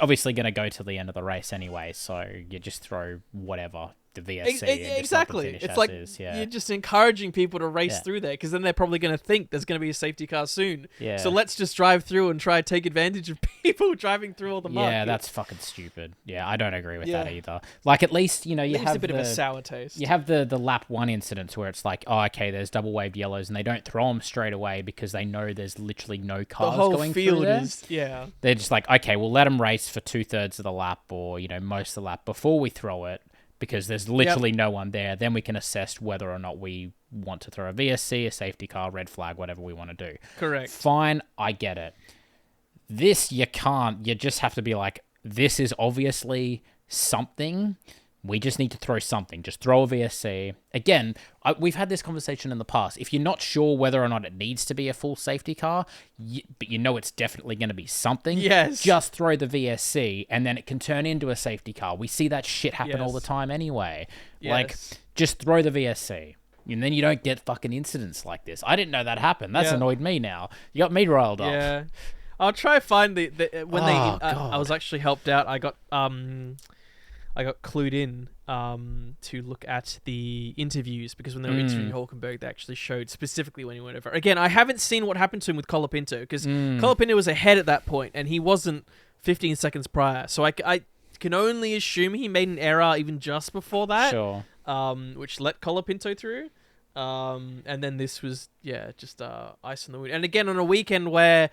obviously going to go to the end of the race anyway. So you just throw whatever. The VSC exactly. It's like you're just encouraging people to race through there because then they're probably going to think there's going to be a safety car soon. Yeah. So let's just drive through and try to take advantage of people driving through all the mud. Yeah, that's fucking stupid. Yeah, I don't agree with that either. Like, at least, you have a bit of a sour taste. You have the lap 1 incidents where it's like, oh, okay, there's double waved yellows and they don't throw them straight away because they know there's literally no cars going through there. They're just like, okay, we'll let them race for 2/3 of the lap or, most of the lap before we throw it. Because there's literally no one there. Then we can assess whether or not we want to throw a VSC, a safety car, red flag, whatever we want to do. Correct. Fine, I get it. This, you can't. You just have to be like, this is obviously something. We just need to throw something. Just throw a VSC. Again, we've had this conversation in the past. If you're not sure whether or not it needs to be a full safety car, but it's definitely going to be something, just throw the VSC and then it can turn into a safety car. We see that shit happen all the time anyway. Like, just throw the VSC. And then you don't get fucking incidents like this. I didn't know that happened. That's annoyed me now. You got me riled up. Yeah. I'll try to find I was actually helped out. I got clued in to look at the interviews because when they were interviewing Hulkenberg, they actually showed specifically when he went over. Again, I haven't seen what happened to him with Colapinto because Colapinto was ahead at that point and he wasn't 15 seconds prior. So I can only assume he made an error even just before that, which let Colapinto through. And then this was, just ice on the wound. And again, on a weekend where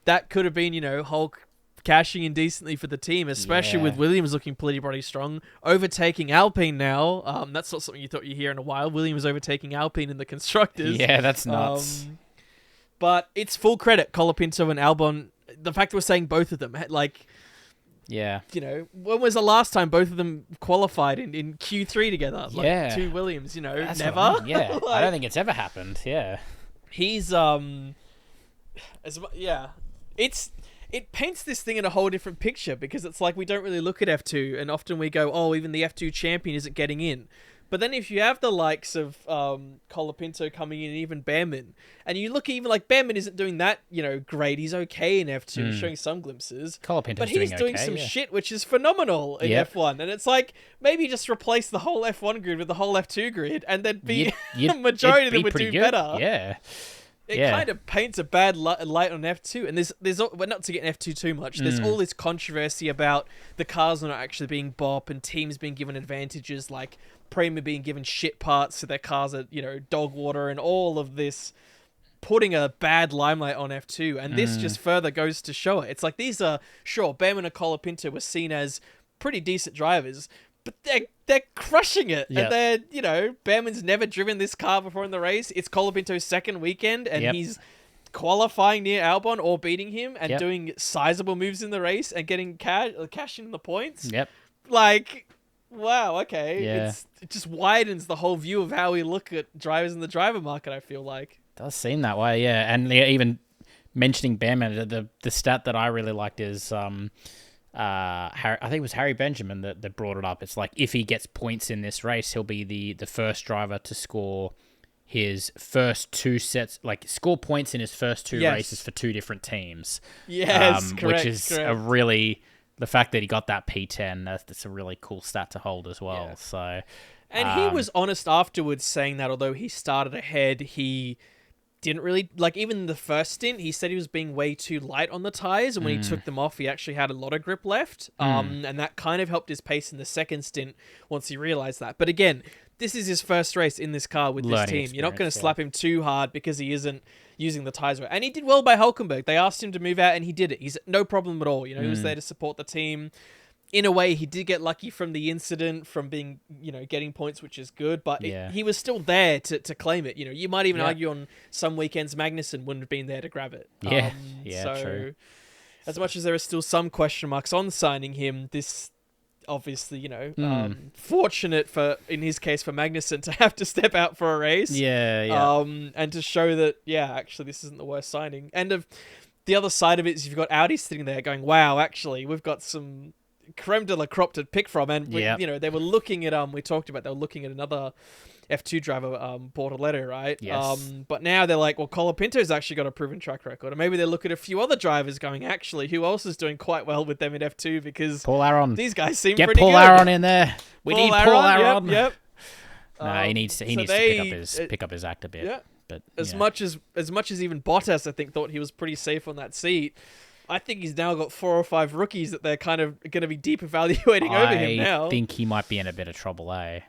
that could have been, Hulk cashing in decently for the team, especially Yeah. with Williams looking pretty strong, overtaking Alpine now. That's not something you thought you'd hear in a while. Williams overtaking Alpine in the constructors. Yeah, that's nuts. But it's full credit, Colapinto and Albon. The fact that we're saying both of them, like, Yeah. you know, when was the last time both of them qualified in Q3 together? Like, Yeah. two Williams, you know, That's never. what I mean, yeah. Like, I don't think it's ever happened. Yeah. he's it paints this thing in a whole different picture, because it's like we don't really look at F2, and often we go, oh, even the F2 champion isn't getting in. But then if you have the likes of Colapinto coming in, and even Behrman, and you look, even like Behrman isn't doing that, you know, great. He's okay in F2, showing some glimpses. Colapinto's But he's doing okay, some yeah. shit which is phenomenal in Yep. F1. And it's like, maybe just replace the whole F1 grid with the whole F2 grid, and then the majority of them would do better. Yeah. It kind of paints a bad light on F2, and we're not to get in F2 too much. There's all this controversy about the cars not actually being bop, and teams being given advantages, like Prema being given shit parts so their cars are, you know, dog water, and all of this putting a bad limelight on F2, and this just further goes to show it. It's like, these are, sure, Behrman and Colapinto were seen as pretty decent drivers, but they're crushing it. Yep. And they're, you know, Behrman's never driven this car before in the race. It's Colapinto's second weekend, and he's qualifying near Albon or beating him, and doing sizable moves in the race and getting cash in the points. Yep. Like, wow, okay. Yeah. It just widens the whole view of how we look at drivers in the driver market, I feel like. Does seem that way, yeah. And even mentioning Behrman, the stat that I really liked is I think it was Harry Benjamin that brought it up. It's like, if he gets points in this race, he'll be the first driver to score his first two sets, like score points in his first two races for two different teams. Yes, correct. Which is a really, the fact that he got that P10, that's a really cool stat to hold as well. Yeah. So, and he was honest afterwards, saying that although he started ahead, he didn't really, like, even the first stint, he said he was being way too light on the tires, and when he took them off, he actually had a lot of grip left, and that kind of helped his pace in the second stint once he realized that. But again, this is his first race in this car with this team. You're not going to slap him too hard because he isn't using the tires right. And he did well by Hulkenberg. They asked him to move out, and he did it. He's no problem at all. You know, he was there to support the team. In a way, he did get lucky from the incident, from being, you know, getting points, which is good, but he was still there to claim it. You know, you might even argue on some weekends Magnussen wouldn't have been there to grab it. So, true. As much as there are still some question marks on signing him, this obviously, you know, fortunate in his case for Magnussen to have to step out for a race. And to show that, actually this isn't the worst signing. And the other side of it is you've got Audi sitting there going, wow, actually, we've got some creme de la crop to pick from, and you know, they were looking at we talked about, they were looking at another F2 driver, Bortoletto, right? Yes. But now they're like, well, Colapinto's actually got a proven track record, and maybe they look at a few other drivers going, actually, who else is doing quite well with them in F2, because Paul Aron, these guys seem get pretty Paul good. Aron in there. We need Paul Aron. Yep. No, he needs to pick up his act a bit. Yeah. But as much as even Bottas, I think, thought he was pretty safe on that seat, I think he's now got 4 or 5 rookies that they're kind of going to be deep evaluating over him now. I think he might be in a bit of trouble, eh?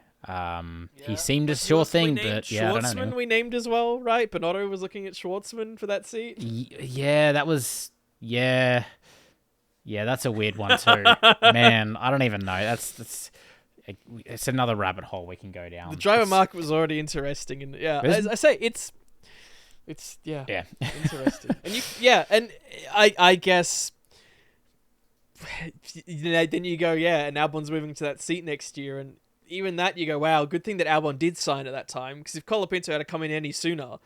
He seemed a sure thing, but I don't know. Schwartzman we named as well, right? Bonotto was looking at Schwartzman for that seat. That was that's a weird one too. Man, I don't even know. It's another rabbit hole we can go down. The driver market was already interesting, and as I say, it's interesting. And I guess then you go, and Albon's moving to that seat next year, and even that you go, wow, good thing that Albon did sign at that time, because if Colapinto had to come in any sooner,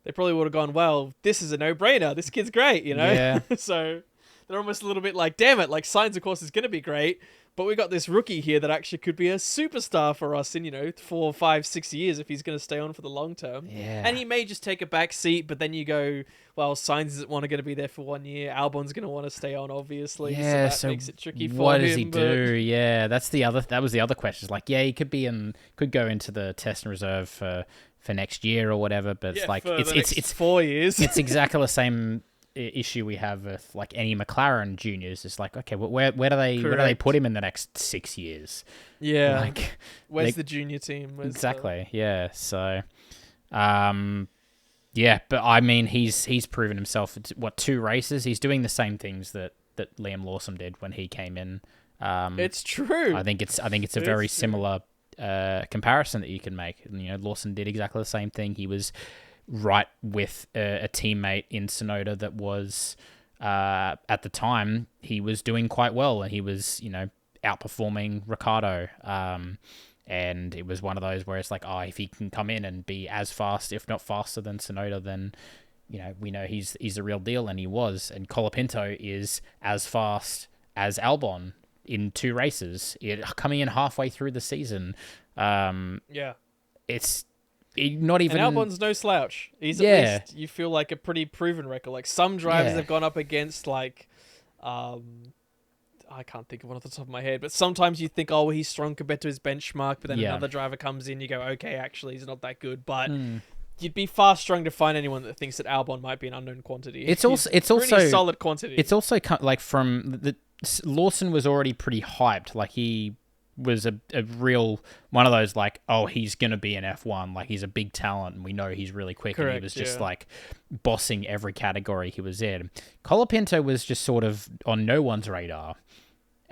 they probably would have gone, well, this is a no-brainer. This kid's great, you know? Yeah. So they're almost a little bit like, damn it, like Sainz, of course, is going to be great, but we got this rookie here that actually could be a superstar for us in, 4, 5, 6 years if he's going to stay on for the long term. Yeah. And he may just take a back seat, but then you go, well, Sainz isn't going to be there for 1 year. Albon's going to want to stay on, obviously. Yeah, so that makes it tricky for him. What does he do? Yeah, that was the other question. It's like, he could go into the test and reserve for next year or whatever, but it's like it's 4 years. It's exactly the same issue we have with like any McLaren juniors. It's like, okay, where do they put him in the next 6 years? Yeah, like where's the junior team? Exactly. Yeah. So, but I mean, he's proven himself. 2 races? He's doing the same things that that Liam Lawson did when he came in. It's true. I think it's a very similar comparison that you can make. Lawson did exactly the same thing. He was right with a teammate in Tsunoda that was at the time he was doing quite well, and he was outperforming Ricciardo. And it was one of those where it's like, if he can come in and be as fast, if not faster than Tsunoda, then we know he's a real deal, and he was. And Colapinto is as fast as Albon in 2 races, coming in halfway through the season. It's not even. And Albon's no slouch. He's at least, you feel like, a pretty proven record. Like some drivers have gone up against like, I can't think of one off the top of my head, but sometimes you think, he's strong compared to his benchmark, but then another driver comes in, you go, okay, actually, he's not that good. But you'd be far strong to find anyone that thinks that Albon might be an unknown quantity. It's also solid quantity. It's also like from the Lawson was already pretty hyped. Like he was a real one of those like, he's gonna be an F1. Like he's a big talent, and we know he's really quick. Correct, and he was just like bossing every category he was in. Colapinto was just sort of on no one's radar.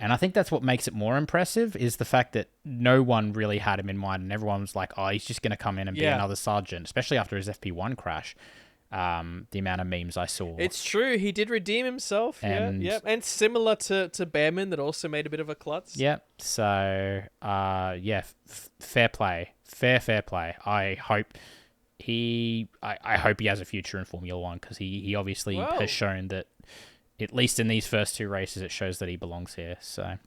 And I think that's what makes it more impressive, is the fact that no one really had him in mind, and everyone was like, he's just going to come in and be another Sargent, especially after his FP1 crash. The amount of memes I saw. It's true. He did redeem himself. And and similar to Behrman, that also made a bit of a klutz. Yep. So, fair play. Fair play. I hope he has a future in Formula One, because he obviously has shown that, at least in these first 2 races, it shows that he belongs here. So,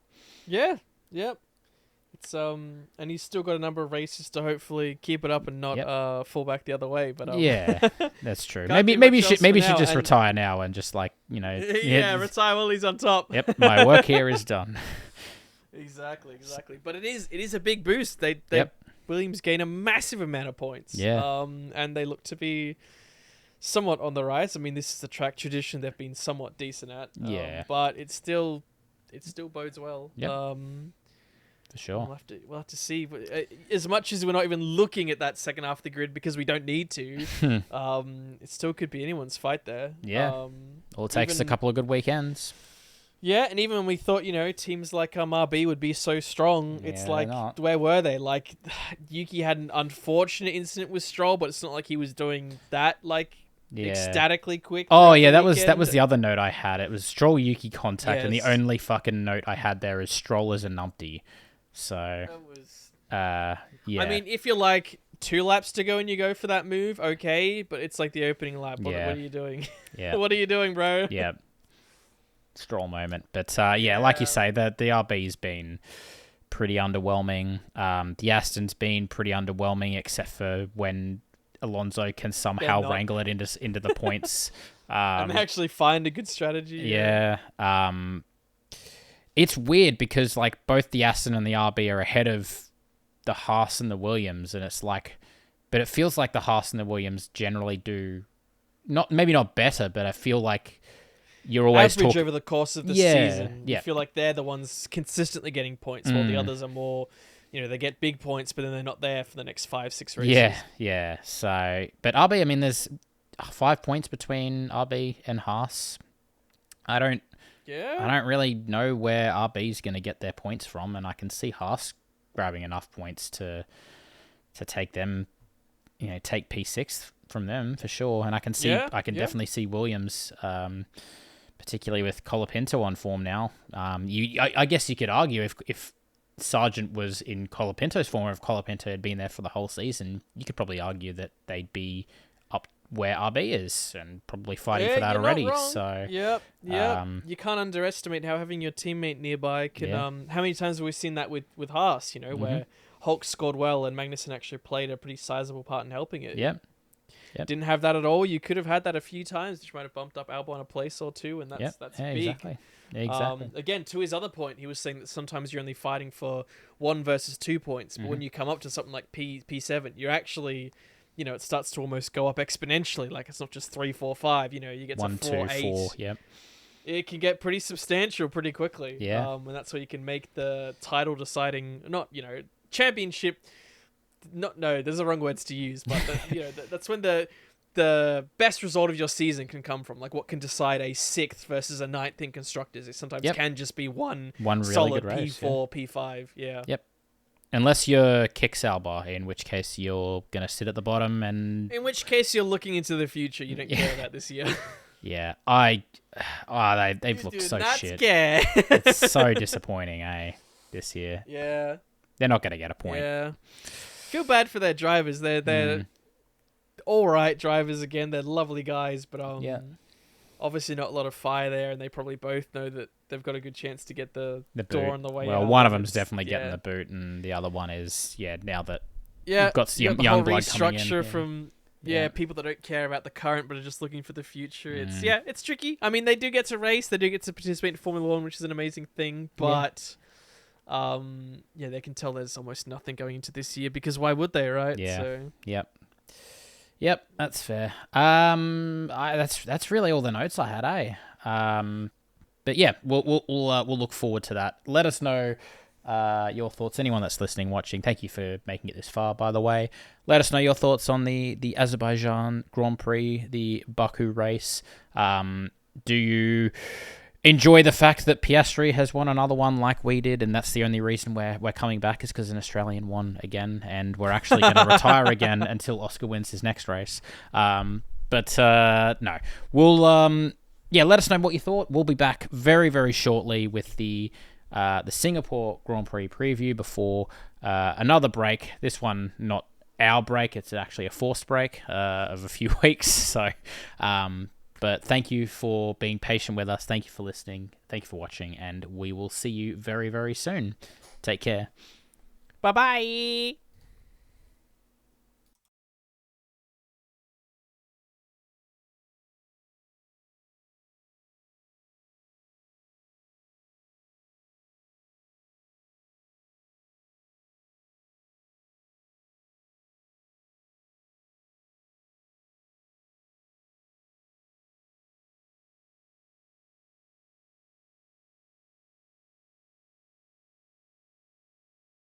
it's and he's still got a number of races to hopefully keep it up and not fall back the other way. But that's true. maybe you should just retire now and just retire while he's on top. Yep, my work here is done. Exactly. But it is a big boost. They Williams gain a massive amount of points. Yeah. And they look to be somewhat on the rise. I mean, this is the track tradition they've been somewhat decent at. But it still bodes well. Yep. For sure. We'll have to see. As much as we're not even looking at that second half of the grid because we don't need to, it still could be anyone's fight there. Yeah. All it takes is a couple of good weekends. Yeah, and even when we thought, teams like RB would be so strong, it's like, where were they? Like, Yuki had an unfortunate incident with Stroll, but it's not like he was doing that, ecstatically quick. That was the other note I had. It was Stroll Yuki contact, and the only fucking note I had there is Stroll as a numpty. So, I mean, if you're like 2 laps to go and you go for that move, okay, but it's like the opening lap. What are you doing? Yeah. What are you doing, bro? Yeah. Stroll moment. But, like you say, the RB's been pretty underwhelming. The Aston's been pretty underwhelming, except for when Alonso can somehow wrangle it into the points. And actually find a good strategy. Yeah. It's weird because both the Aston and the RB are ahead of the Haas and the Williams, and it's but it feels like the Haas and the Williams generally do maybe not better, but I feel like you're always average over the course of the season. Yeah. You feel like they're the ones consistently getting points, while the others are more, they get big points, but then they're not there for the next 5-6 races. Yeah. So, but RB, I mean, there's 5 points between RB and Haas. I don't really know where RB's going to get their points from, and I can see Haas grabbing enough points to take them, take P6 from them for sure. And I can definitely see Williams, particularly with Colapinto on form now. I guess you could argue if Sargent was in Colapinto's form, or if Colapinto had been there for the whole season, you could probably argue that they'd be up where RB is and probably fighting for that already. So yep. You can't underestimate how having your teammate nearby can. How many times have we seen that with Haas? Where Hulk scored well and Magnussen actually played a pretty sizable part in helping it. Yep. Didn't have that at all. You could have had that a few times, which might have bumped up Albon a place or two, and that's big. Exactly. Again, to his other point, he was saying that sometimes you're only fighting for 1 versus 2 points, but when you come up to something like P7, you're actually, it starts to almost go up exponentially. Like it's not just 3, 4, 5. You get 1, to 4, 2, 8. 4. Yep. It can get pretty substantial pretty quickly. Yeah. And that's where you can make the title deciding, championship. No, there's the wrong words to use, but that's when the the best result of your season can come from. Like what can decide a 6th versus a 9th in constructors. It sometimes can just be one really solid good race, P4, P5. Yeah. Yep. Unless you're Kick Sauber, in which case you're going to sit at the bottom and... In which case you're looking into the future. You don't care about this year. Yeah. They've looked so shit. Scare. It's so disappointing, this year. Yeah. They're not going to get a point. Yeah. Feel bad for their drivers. They're all right drivers again. They're lovely guys, but obviously not a lot of fire there, and they probably both know that they've got a good chance to get the door on the way out. Well, one of them's definitely getting the boot, and the other one is, now that you've got some the young whole blood coming in. restructure from people that don't care about the current but are just looking for the future. It's tricky. I mean, they do get to race, they do get to participate in Formula 1, which is an amazing thing, but they can tell there's almost nothing going into this year, because why would they, right? Yep, that's fair. That's really all the notes I had, but yeah, we'll look forward to that. Let us know your thoughts. Anyone that's listening, watching, thank you for making it this far, by the way. Let us know your thoughts on the Azerbaijan Grand Prix, the Baku race. Do you enjoy the fact that Piastri has won another one like we did, and that's the only reason we're coming back is because an Australian won again, and we're actually going to retire again until Oscar wins his next race. No, we'll let us know what you thought. We'll be back very, very shortly with the Singapore Grand Prix preview before another break. This one not our break; it's actually a forced break of a few weeks. So. But thank you for being patient with us. Thank you for listening. Thank you for watching. And we will see you very, very soon. Take care. Bye-bye.